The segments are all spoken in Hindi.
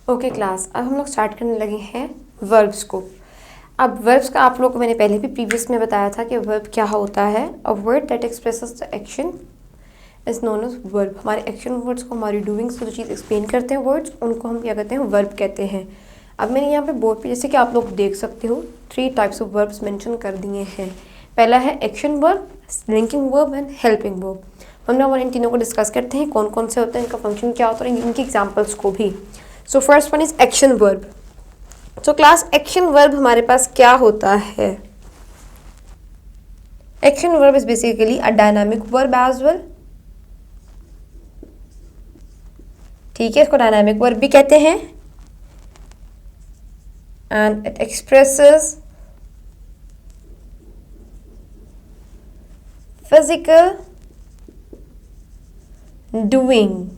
ओके क्लास, अब हम लोग स्टार्ट करने लगे हैं वर्ब्स को। अब वर्ब्स का आप लोगों को मैंने पहले भी प्रीवियस में बताया था कि वर्ब क्या होता है। A word that expresses the action is known as verb. हमारे एक्शन वर्ड्स को, हमारी डूइंग्स को जो चीज़ एक्सप्लेन करते हैं वर्ड्स, उनको हम क्या कहते हैं, वर्ब कहते हैं। अब मैंने यहाँ पे बोर्ड पे, जैसे कि आप लोग देख सकते हो, 3 टाइप्स ऑफ वर्ब्स मेंशन कर दिए हैं। पहला है action verb, linking verb and helping verb. हम लोग इन तीनों को डिस्कस करते हैं, कौन कौन से होते हैं, इनका फंक्शन क्या होता है, इनके एग्जाम्पल्स को भी। So first one is action verb. So class, action verb हमारे पास क्या होता है? Action verb is basically a dynamic verb as well. ठीक है, इसको डायनामिक वर्ब भी कहते हैं। And it expresses physical doing.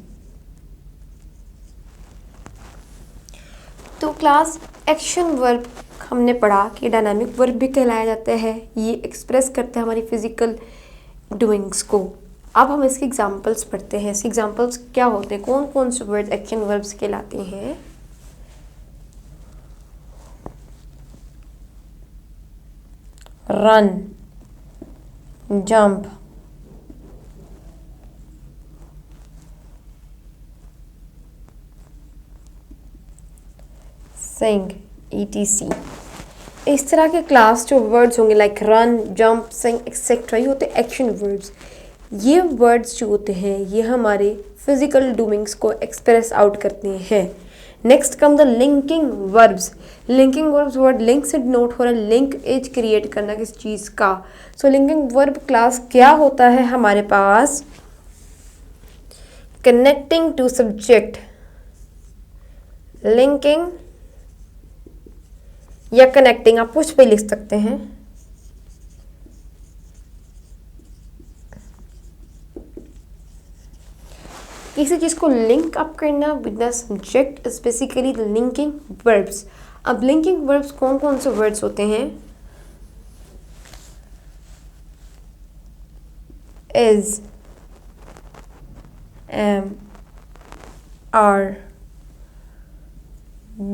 तो क्लास, एक्शन वर्ब हमने पढ़ा कि डायनामिक वर्ब भी कहलाया जाता है, ये एक्सप्रेस करते हैं हमारी फिजिकल डूइंग्स को। अब हम इसके एग्जांपल्स पढ़ते हैं। इसके एग्जांपल्स क्या होते हैं, कौन कौन से वर्ड्स एक्शन वर्ब्स कहलाते हैं? रन, जंप, सिंग, etc। इस तरह के क्लास जो वर्ड्स होंगे लाइक रन, जंप, सिंग एक्सेट्रा, ये होते हैं एक्शन वर्ड्स। ये वर्ड्स जो होते हैं ये हमारे फिजिकल डूइंग्स को एक्सप्रेस आउट करते हैं। Next come the linking verbs. Linking verbs, word link से डिनोट हो रहा है, लिंक एज क्रिएट करना किस चीज़ का। सो लिंकिंग वर्ब क्लास क्या होता है हमारे पास? कनेक्टिंग टू सब्जेक्ट, लिंकिंग या कनेक्टिंग, आप कुछ भी लिख सकते हैं। किसी चीज़ को लिंक अप करना with the subject is basically the linking verbs. अब लिंकिंग वर्ब्स कौन कौन से वर्ड्स होते हैं? Is, am, are,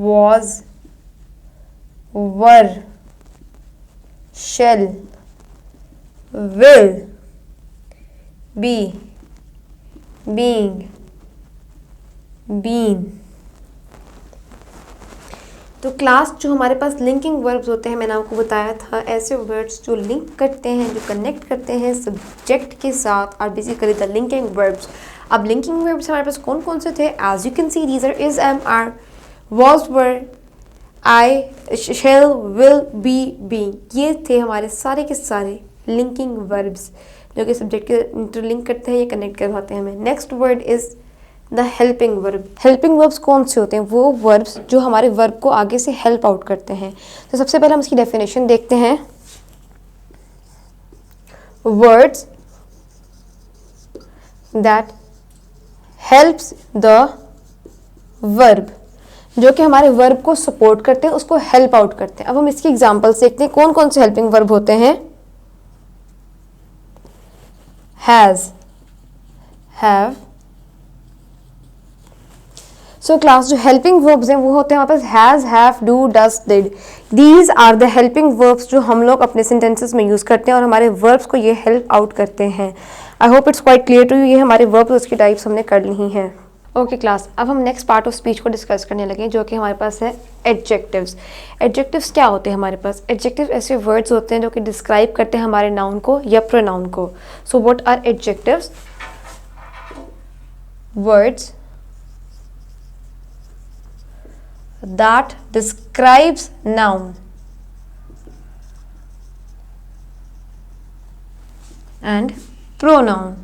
was, were, shall, will, be, being, been। तो क्लास, जो हमारे पास लिंकिंग वर्ब्स होते हैं, मैंने आपको बताया था, ऐसे वर्ड्स जो लिंक करते हैं, जो कनेक्ट करते हैं सब्जेक्ट के साथ, are basically the linking verbs. अब लिंकिंग वर्ब्स हमारे पास कौन कौन से थे? As you can see, these are is, am, are, was, were, I, shall, will, be, being। ये थे हमारे सारे के सारे लिंकिंग वर्ब्स जो कि सब्जेक्ट के इंटरलिंक करते हैं या कनेक्ट करवाते हैं हमें। Next word is the helping verb. Helping verbs कौन से होते हैं? वो वर्ब्स जो हमारे वर्ब को आगे से हेल्प आउट करते हैं। तो सबसे पहले हम इसकी डेफिनेशन देखते हैं। Words that helps the verb, जो कि हमारे वर्ब को सपोर्ट करते हैं, उसको हेल्प आउट करते हैं। अब हम इसकी एग्जांपल्स देखते हैं, कौन कौन से हेल्पिंग वर्ब होते हैं? Has, have. सो क्लास, जो हेल्पिंग वर्ब्स हैं वो होते हैं हमारे पास has, have, do, does, did. These are the helping verbs जो हम लोग अपने सेंटेंसेस में यूज करते हैं और हमारे वर्ब्स को ये हेल्प आउट करते हैं। I hope it's quite clear to you. ये हमारे वर्ब्स, उसकी टाइप्स हमने कर ली हैं। ओके क्लास, अब हम नेक्स्ट पार्ट ऑफ स्पीच को डिस्कस करने लगे, जो कि हमारे पास है एडजेक्टिव्स। एडजेक्टिव्स क्या होते हैं हमारे पास? एडजेक्टिव्स ऐसे वर्ड्स होते हैं जो कि डिस्क्राइब करते हैं हमारे नाउन को या प्रोनाउन को। So what are adjectives? Words that describes noun and pronoun.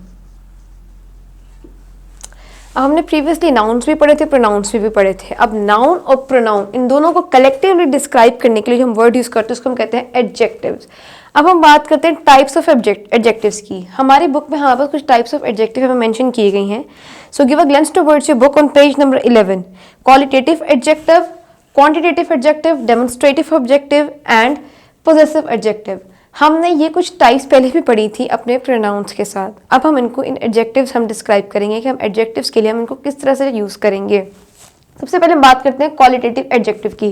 अब हमने प्रीवियसली नाउन्स भी पढ़े थे, प्रोनाउंस भी पढ़े थे। अब नाउन और प्रोनाउन, इन दोनों को कलेक्टिवली डिस्क्राइब करने के लिए जो हम वर्ड यूज करते हैं उसको हम कहते हैं एडजेक्टिव्स। अब हम बात करते हैं टाइप्स ऑफ एडजेक्टिव्स की। हमारी बुक में हमारे पास कुछ टाइप्स ऑफ एडजेक्टिव हमें मेंशन किए गई हैं। So give a glens towards your book on page number 11। Qualitative adjective, quantitative adjective, demonstrative adjective and possessive adjective. हमने ये कुछ टाइप्स पहले भी पढ़ी थी अपने प्रोनाउंस के साथ। अब हम इनको इन एडजेक्टिव्स हम डिस्क्राइब करेंगे कि हम एडजेक्टिव्स के लिए हम इनको किस तरह से यूज़ करेंगे। सबसे पहले हम बात करते हैं क्वालिटेटिव एडजेक्टिव की।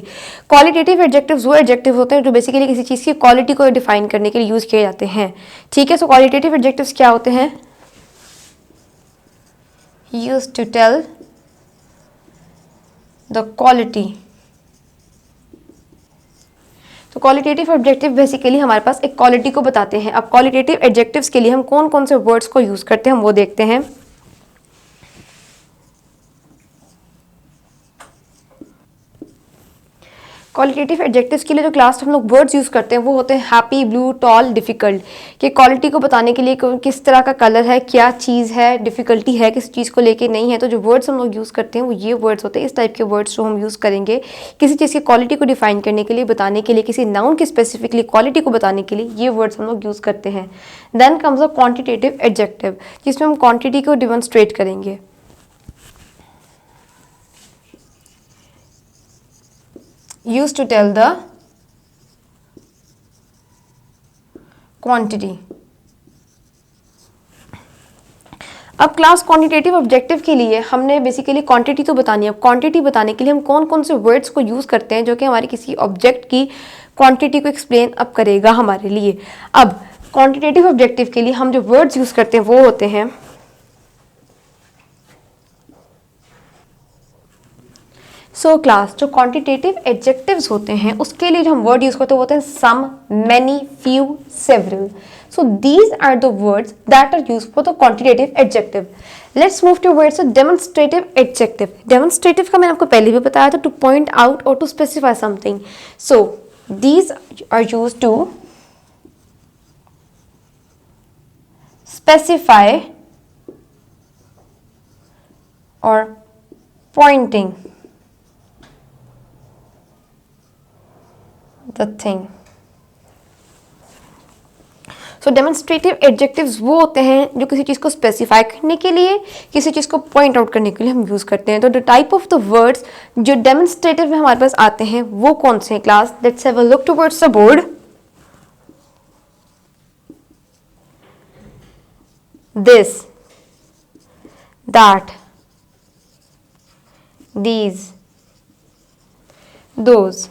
क्वालिटेटिव एडजेक्टिव्स वो एडजेक्टिव होते हैं जो बेसिकली किसी चीज़ की क्वालिटी को डिफाइन करने के लिए यूज़ किए जाते हैं। ठीक है, सो क्वालिटेटिव एडजेक्टिव्स क्या होते हैं? Used to tell the quality. तो क्वालिटेटिव एडजेक्टिव बेसिकली हमारे पास एक क्वालिटी को बताते हैं। अब क्वालिटेटिव एडजेक्टिव्स के लिए हम कौन कौन से वर्ड्स को यूज़ करते हैं हम वो देखते हैं। क्वालिटेटिव एडजेक्टिव्स के लिए जो क्लास हम लोग वर्ड्स यूज़ करते हैं वो होते हैं हैप्पी, ब्लू, टॉल, डिफ़िकल्ट। कि क्वालिटी को बताने के लिए किस तरह का कलर है, क्या चीज़ है, डिफ़िकल्टी है किस चीज़ को लेके नहीं है। तो जो वर्ड्स हम लोग यूज़ करते हैं वो ये वर्ड्स होते हैं। इस टाइप के वर्ड्स जो हम यूज़ करेंगे किसी चीज़ की क्वालिटी को डिफाइन करने के लिए, बताने के लिए, किसी नाउन की स्पेसिफिकली क्वालिटी को बताने के लिए ये वर्ड्स हम लोग यूज़ करते हैं। Then comes a quantitative adjective, जिसमें हम क्वान्टिटी को डिमॉन्स्ट्रेट करेंगे। Used to tell the quantity। अब क्लास क्वांटिटेटिव ऑब्जेक्टिव के लिए हमने बेसिकली क्वांटिटी तो बतानी है। क्वांटिटी बताने के लिए हम कौन कौन से वर्ड्स को यूज़ करते हैं जो कि हमारी किसी ऑब्जेक्ट की क्वांटिटी को एक्सप्लेन अप करेगा हमारे लिए। अब क्वांटिटेटिव ऑब्जेक्टिव के लिए हम जो वर्ड्स यूज़ करते हैं वो होते हैं क्लास जो क्वांटिटेटिव एडजेक्टिव्स होते हैं उसके लिए जो हम वर्ड यूज करते हैं वो होते हैं some, many, few, several. So these are the words that are used for the quantitative adjective. Let's move to words demonstrative adjective. Demonstrative का मैंने आपको पहले भी बताया था, टू पॉइंट आउट और to specify something. So these are used to specify और pointing the thing। So demonstrative adjectives वो होते हैं जो किसी चीज़ को स्पेसिफाई करने के लिए, किसी चीज़ को पॉइंट आउट करने के लिए हम यूज़ करते हैं। तो the type of the words जो डेमोन्स्ट्रेटिव में हमारे पास आते हैं वो कौन से हैं class? Let's have a look towards the board. This, that, these, those।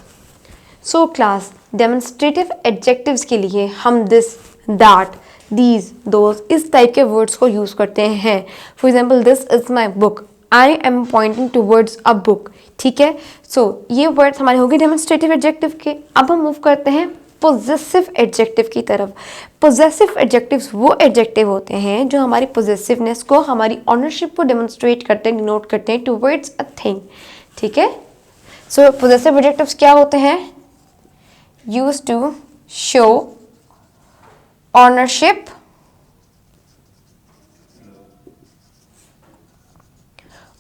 So class demonstrative adjectives के लिए हम दिस, दैट, दीज, दोज इस टाइप के वर्ड्स को यूज़ करते हैं। For example this is my book, I am pointing towards a book. ठीक है, सो ये वर्ड्स हमारे हो गए डेमोन्स्ट्रेटिव एडजेक्टिव के। अब हम मूव करते हैं पोजेसिव एडजेक्टिव की तरफ। पोजेसिव एडजेक्टिव्स वो एडजेक्टिव होते हैं जो हमारी पोजेसिवनेस को, हमारी ऑनरशिप को डेमोन्स्ट्रेट करते हैं, डिनोट करते हैं टूवर्ड्स अ थिंग। ठीक है, सो पोजेसिव एडजेक्टिव्स क्या होते हैं? Used to show ownership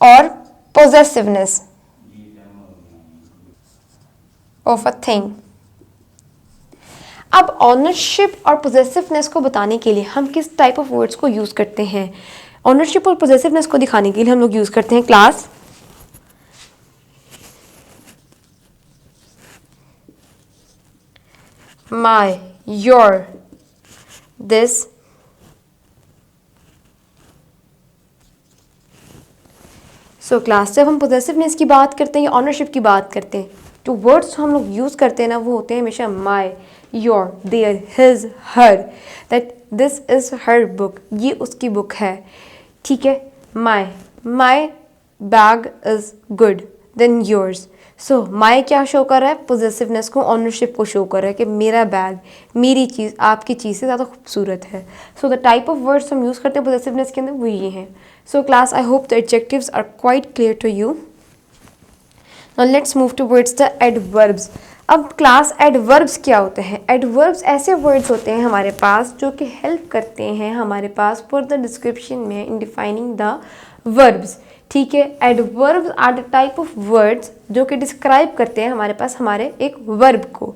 or possessiveness of a thing। अब ऑनरशिप और पोजेसिवनेस को बताने के लिए हम किस टाइप ऑफ वर्ड्स को यूज करते हैं? ऑनरशिप और पोजेसिवनेस को दिखाने के लिए हम लोग यूज करते हैं class my, your, this, so class जब हम पोजेसिवनेस की बात करते हैं या ऑनरशिप की बात करते हैं तो वर्ड्स हम लोग यूज़ करते हैं ना वो होते हैं हमेशा my, your, their, his, her. That this is her book, ये उसकी बुक है। ठीक है, my bag is good, then yours. So my क्या शो कर रहा है? पोजेसिवनेस को, ऑनरशिप को शो कर रहा है कि मेरा बैग, मेरी चीज़ आपकी चीज़ से ज़्यादा खूबसूरत है। So the type of words हम यूज़ करते हैं पोजेसिवनेस के अंदर वो ये हैं। So class I hope the adjectives are quite clear to you. Now let's move towards the adverbs. अब क्लास एडवर्ब्स क्या होते हैं? एडवर्ब्स ऐसे वर्ड्स होते हैं हमारे पास जो कि हेल्प करते हैं हमारे पास फॉर द डिस्क्रिप्शन में इन डिफाइनिंग द वर्ब्स। ठीक है, adverbs are the type of words जो कि डिस्क्राइब करते हैं हमारे पास हमारे एक वर्ब को।